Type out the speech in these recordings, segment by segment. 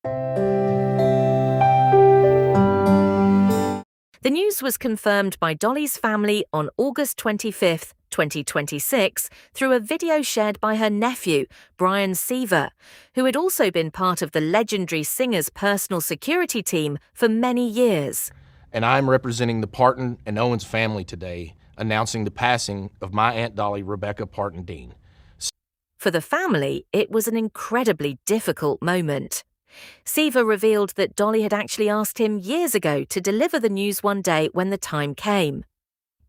The news was confirmed by Dolly's family on August 25, 2026, through a video shared by her nephew, Brian Seaver, who had also been part of the legendary singer's personal security team for many years. And I am representing the Parton and Owens family today, announcing the passing of my Aunt Dolly, Rebecca Parton Dean. For the family, it was an incredibly difficult moment. Seaver revealed that Dolly had actually asked him years ago to deliver the news one day when the time came.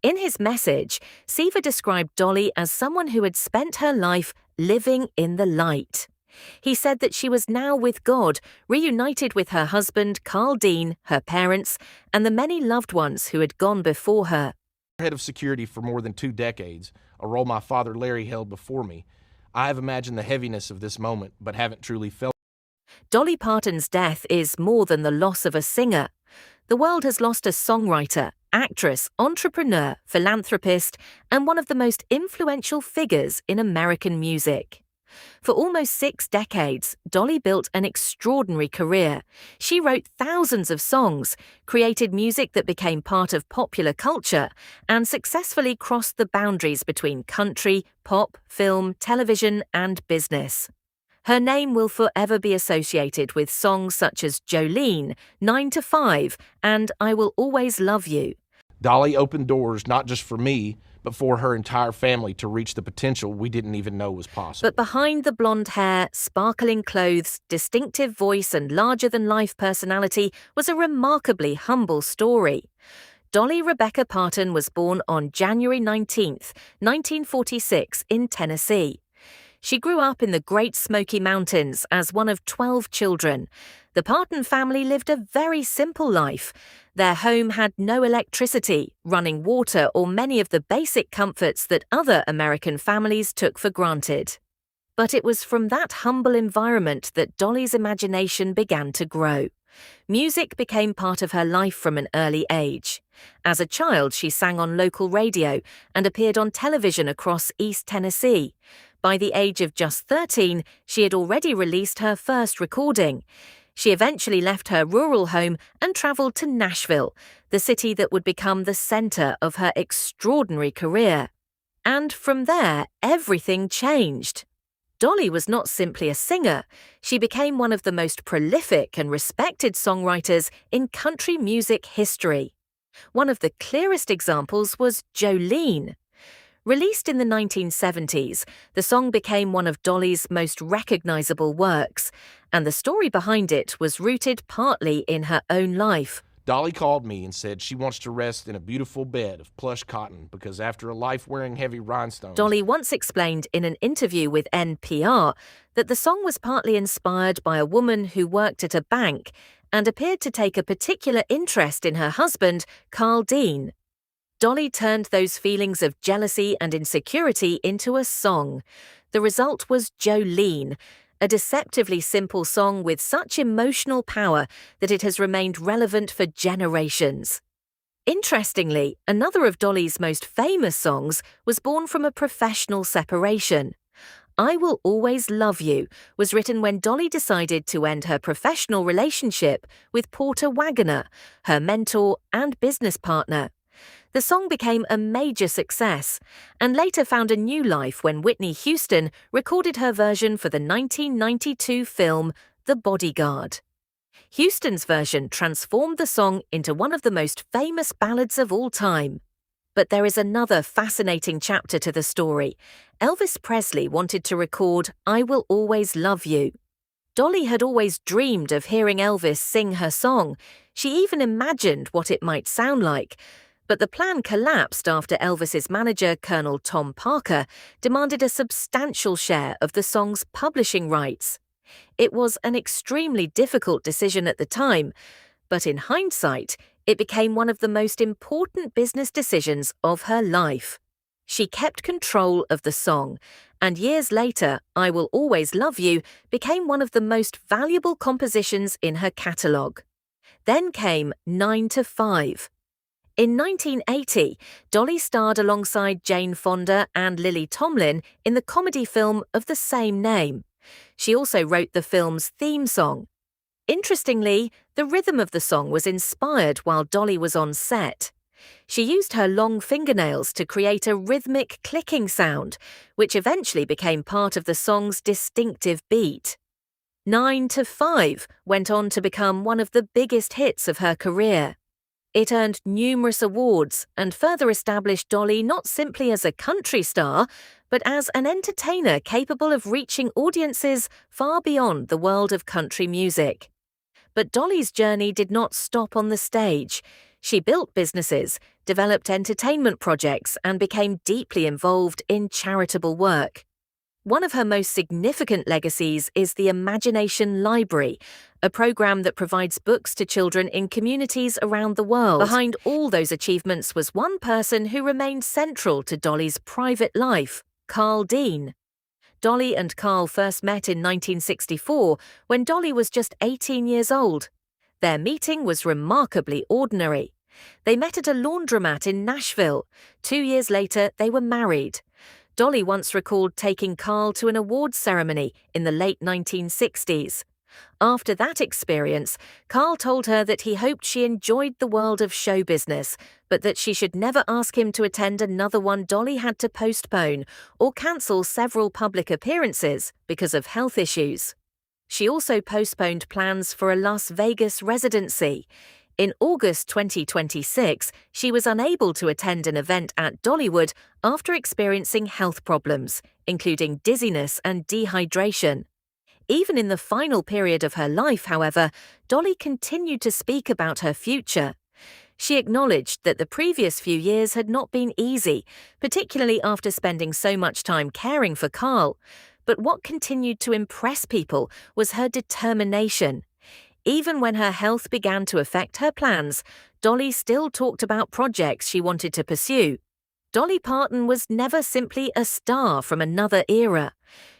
In his message, Seaver described Dolly as someone who had spent her life living in the light. He said that she was now with God, reunited with her husband, Carl Dean, her parents, and the many loved ones who had gone before her. Head of security for more than 2 decades, a role my father Larry held before me, I have imagined the heaviness of this moment, but haven't truly felt. Dolly Parton's death is more than the loss of a singer. The world has lost a songwriter, actress, entrepreneur, philanthropist, and one of the most influential figures in American music. For almost 6 decades, Dolly built an extraordinary career. She wrote thousands of songs, created music that became part of popular culture, and successfully crossed the boundaries between country, pop, film, television, and business. Her name will forever be associated with songs such as Jolene, 9 to 5, and I Will Always Love You. Dolly opened doors not just for me, but for her entire family to reach the potential we didn't even know was possible. But behind the blonde hair, sparkling clothes, distinctive voice, and larger-than-life personality was a remarkably humble story. Dolly Rebecca Parton was born on January 19, 1946, in Tennessee. She grew up in the Great Smoky Mountains as one of 12 children. The Parton family lived a very simple life. Their home had no electricity, running water, or many of the basic comforts that other American families took for granted. But it was from that humble environment that Dolly's imagination began to grow. Music became part of her life from an early age. As a child, she sang on local radio and appeared on television across East Tennessee. By the age of just 13, she had already released her first recording. She eventually left her rural home and traveled to Nashville, the city that would become the center of her extraordinary career. And from there, everything changed. Dolly was not simply a singer. She became one of the most prolific and respected songwriters in country music history. One of the clearest examples was Jolene. Released in the 1970s, the song became one of Dolly's most recognizable works, and the story behind it was rooted partly in her own life. Dolly called me and said she wants to rest in a beautiful bed of plush cotton because after a life wearing heavy rhinestones. Dolly once explained in an interview with NPR that the song was partly inspired by a woman who worked at a bank and appeared to take a particular interest in her husband, Carl Dean. Dolly turned those feelings of jealousy and insecurity into a song. The result was Jolene, a deceptively simple song with such emotional power that it has remained relevant for generations. Interestingly, another of Dolly's most famous songs was born from a professional separation. I Will Always Love You was written when Dolly decided to end her professional relationship with Porter Wagoner, her mentor and business partner. The song became a major success and later found a new life when Whitney Houston recorded her version for the 1992 film The Bodyguard. Houston's version transformed the song into one of the most famous ballads of all time. But there is another fascinating chapter to the story. Elvis Presley wanted to record I Will Always Love You. Dolly had always dreamed of hearing Elvis sing her song. She even imagined what it might sound like. But the plan collapsed after Elvis's manager, Colonel Tom Parker, demanded a substantial share of the song's publishing rights. It was an extremely difficult decision at the time, but in hindsight, it became one of the most important business decisions of her life. She kept control of the song, and years later, I Will Always Love You became one of the most valuable compositions in her catalogue. Then came 9 to 5. In 1980, Dolly starred alongside Jane Fonda and Lily Tomlin in the comedy film of the same name. She also wrote the film's theme song. Interestingly, the rhythm of the song was inspired while Dolly was on set. She used her long fingernails to create a rhythmic clicking sound, which eventually became part of the song's distinctive beat. 9 to 5 went on to become one of the biggest hits of her career. It earned numerous awards and further established Dolly not simply as a country star, but as an entertainer capable of reaching audiences far beyond the world of country music. But Dolly's journey did not stop on the stage. She built businesses, developed entertainment projects, and became deeply involved in charitable work. One of her most significant legacies is the Imagination Library, a program that provides books to children in communities around the world. Behind all those achievements was one person who remained central to Dolly's private life, Carl Dean. Dolly and Carl first met in 1964 when Dolly was just 18 years old. Their meeting was remarkably ordinary. They met at a laundromat in Nashville. 2 years later, they were married. Dolly once recalled taking Carl to an awards ceremony in the late 1960s. After that experience, Carl told her that he hoped she enjoyed the world of show business, but that she should never ask him to attend another one Dolly had to postpone or cancel several public appearances because of health issues. She also postponed plans for a Las Vegas residency. In August 2026, she was unable to attend an event at Dollywood after experiencing health problems, including dizziness and dehydration. Even in the final period of her life, however, Dolly continued to speak about her future. She acknowledged that the previous few years had not been easy, particularly after spending so much time caring for Carl. But what continued to impress people was her determination. Even when her health began to affect her plans, Dolly still talked about projects she wanted to pursue. Dolly Parton was never simply a star from another era.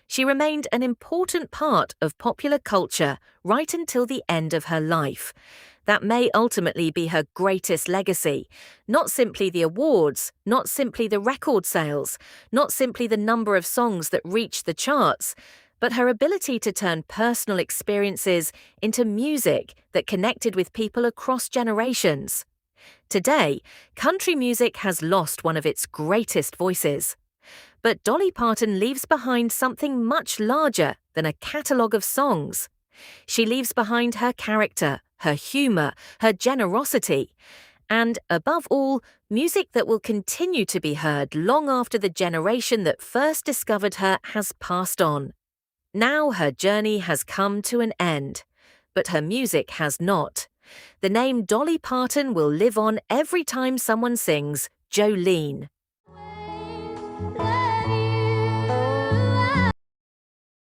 She remained an important part of popular culture right until the end of her life. That may ultimately be her greatest legacy. Not simply the awards, not simply the record sales, not simply the number of songs that reached the charts, but her ability to turn personal experiences into music that connected with people across generations. Today, country music has lost one of its greatest voices. But Dolly Parton leaves behind something much larger than a catalogue of songs. She leaves behind her character, her humour, her generosity, and, above all, music that will continue to be heard long after the generation that first discovered her has passed on. Now her journey has come to an end, but her music has not. The name Dolly Parton will live on every time someone sings Jolene.